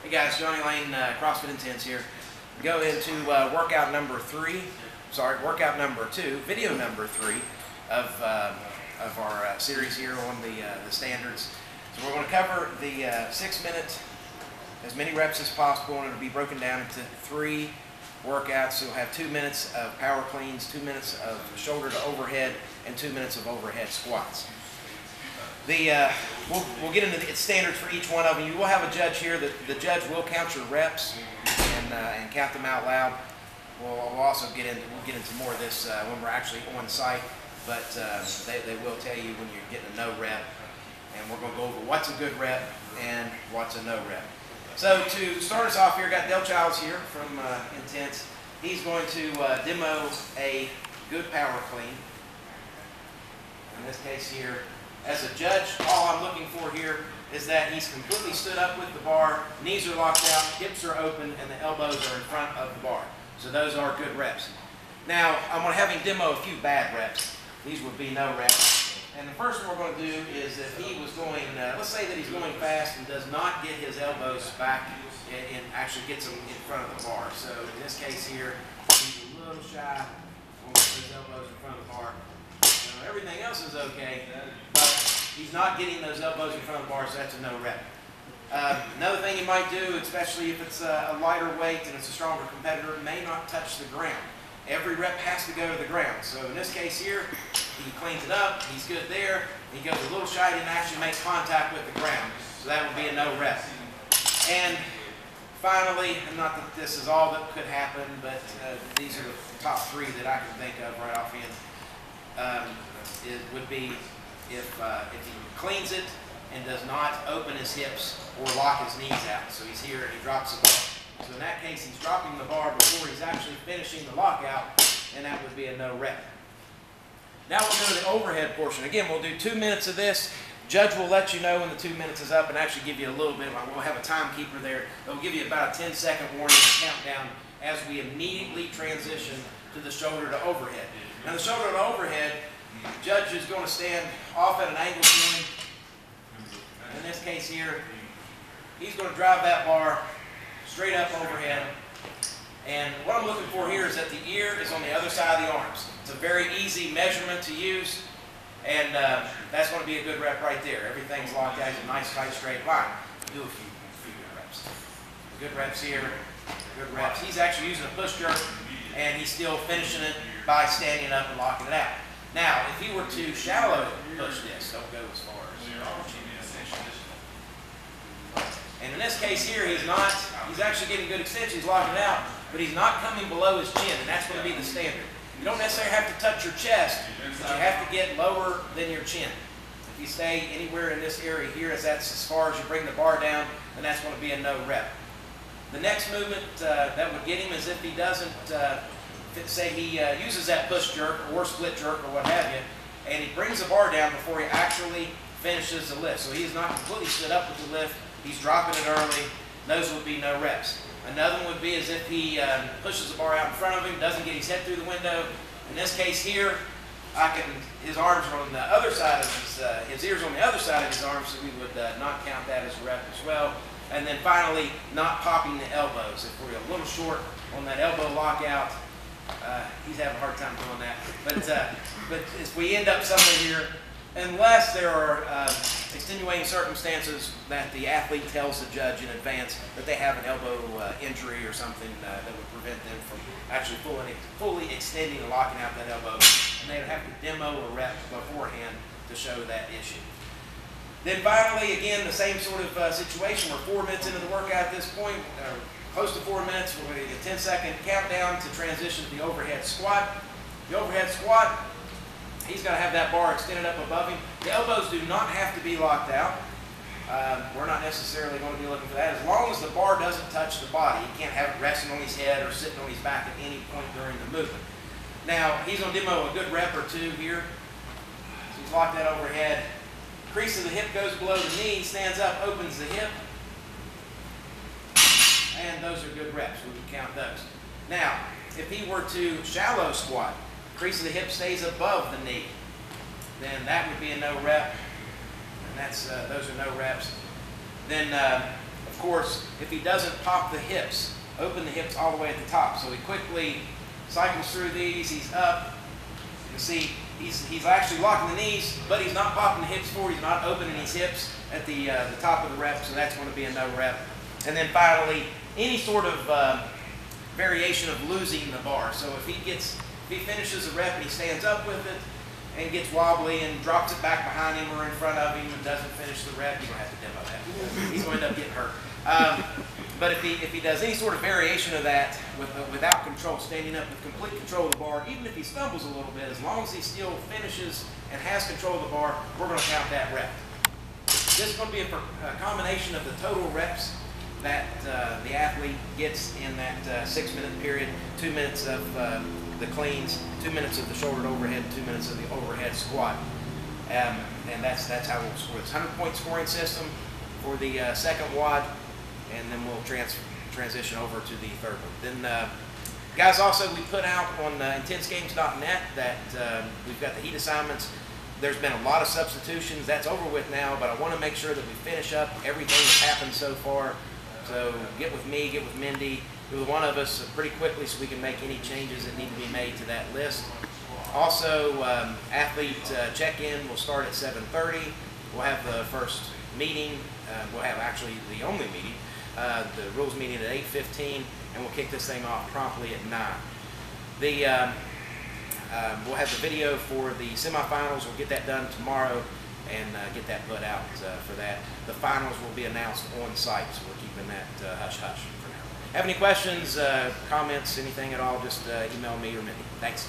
Hey guys, Johnny Lane, CrossFit Intense here. Go into workout number 2, video number 3 of our series here on the standards. So we're going to cover the 6 minute, as many reps as possible, and it'll be broken down into 3 workouts. So we'll have 2 minutes of power cleans, 2 minutes of shoulder to overhead, and 2 minutes of overhead squats. We'll get into the standards for each one of them. You will have a judge here. The judge will count your reps and count them out loud. We'll also get into more of this when we're actually on site, but they will tell you when you're getting a no rep, and we're going to go over what's a good rep and what's a no rep. So to start us off here, got Del Childs here from Intense. He's going to demo a good power clean. In this case here, as a judge, all I'm looking for here is that he's completely stood up with the bar, knees are locked out, hips are open, and the elbows are in front of the bar. So those are good reps. Now, I'm going to have him demo a few bad reps. These would be no reps. And the first one we're going to do is if he was going, let's say that he's going fast and does not get his elbows back and actually gets them in front of the bar. So in this case here, he's a little shy, won't get his elbows in front of the bar. Everything else is okay, but he's not getting those elbows in front of the bar, so that's a no rep. Another thing he might do, especially if it's a lighter weight and it's a stronger competitor, may not touch the ground. Every rep has to go to the ground. So in this case here, he cleans it up, he's good there, he goes a little shy, he didn't actually make contact with the ground. So that would be a no rep. And finally, and not that this is all that could happen, but these are the top 3 that I can think of right offhand. It would be if he cleans it and does not open his hips or lock his knees out. So he's here and he drops the bar. So in that case, he's dropping the bar before he's actually finishing the lockout, and that would be a no rep. Now we'll go to the overhead portion. Again, we'll do 2 minutes of this. Judge will let you know when the 2 minutes is up and actually give you a little bit. We'll have a timekeeper there. They'll give you about a 10-second warning and countdown as we immediately transition to the shoulder to overhead. Now the shoulder to overhead, judge is going to stand off at an angle to him. In this case here, he's going to drive that bar straight up overhead. And what I'm looking for here is that the ear is on the other side of the arms. It's a very easy measurement to use, and that's going to be a good rep right there. Everything's locked out, it's a nice tight straight line. Do a few good reps. Good reps here, good reps. He's actually using a push jerk, and he's still finishing it by standing up and locking it out. Now, if he were to shallow push this, don't go as far as. And in this case here, he's actually getting good extension, he's locking it out, but he's not coming below his chin, and that's going to be the standard. You don't necessarily have to touch your chest, but you have to get lower than your chin. If you stay anywhere in this area here, as that's as far as you bring the bar down, then that's going to be a no rep. The next movement that would get him is if he doesn't, say he uses that push jerk or split jerk or what have you, and he brings the bar down before he actually finishes the lift. So he's not completely stood up with the lift, he's dropping it early. Those would be no reps. Another one would be as if he pushes the bar out in front of him, doesn't get his head through the window. In this case here, his arms are on the other side of his ears on the other side of his arms, so we would not count that as a rep as well. And then finally, not popping the elbows. If we're a little short on that elbow lockout, he's having a hard time doing that. But if we end up somewhere here, unless there are extenuating circumstances that the athlete tells the judge in advance that they have an elbow injury or something that would prevent them from actually fully extending and locking out that elbow, and they would have to demo a rep beforehand to show that issue. Then finally, again, the same sort of situation. We're 4 minutes into the workout at this point, close to 4 minutes. We're going to get a 10-second countdown to transition to the overhead squat. The overhead squat, he's got to have that bar extended up above him. The elbows do not have to be locked out. We're not necessarily going to be looking for that. As long as the bar doesn't touch the body, he can't have it resting on his head or sitting on his back at any point during the movement. Now, he's going to demo a good rep or 2 here. So he's locked that overhead. Crease of the hip goes below the knee, stands up, opens the hip. And those are good reps. We would count those. Now, if he were to shallow squat, crease of the hip stays above the knee, then that would be a no rep, and those are no reps. Then, of course, if he doesn't pop the hips, open the hips all the way at the top. So he quickly cycles through these, he's up. You can see he's actually locking the knees, but he's not popping the hips forward, he's not opening his hips at the top of the rep, so that's going to be a no rep. And then finally, any sort of variation of losing the bar. So if he finishes a rep and he stands up with it and gets wobbly and drops it back behind him or in front of him and doesn't finish the rep, you don't have to demo that. He's going to end up getting hurt. But if he does any sort of variation of that without control, standing up with complete control of the bar, even if he stumbles a little bit, as long as he still finishes and has control of the bar, we're going to count that rep. This is going to be a combination of the total reps that the athlete gets in that 6-minute period, 2 minutes of the cleans, 2 minutes of the shouldered overhead, 2 minutes of the overhead squat. And that's how we'll score. It's a 100-point scoring system for the second WOD, and then we'll transition over to the third one. Then, guys, also we put out on intensegames.net that we've got the heat assignments. There's been a lot of substitutions. That's over with now, but I want to make sure that we finish up everything that's happened so far. So get with me, get with Mindy, get with one of us pretty quickly so we can make any changes that need to be made to that list. Also, athlete check-in will start at 7:30. We'll have the first meeting. We'll have actually the only meeting, the rules meeting at 8:15, and we'll kick this thing off promptly at 9. We'll have the video for the semifinals. We'll get that done tomorrow and get that put out for that. The finals will be announced on site, so we're keeping that hush-hush for now. Have any questions, comments, anything at all, just email me or Mindy. Thanks.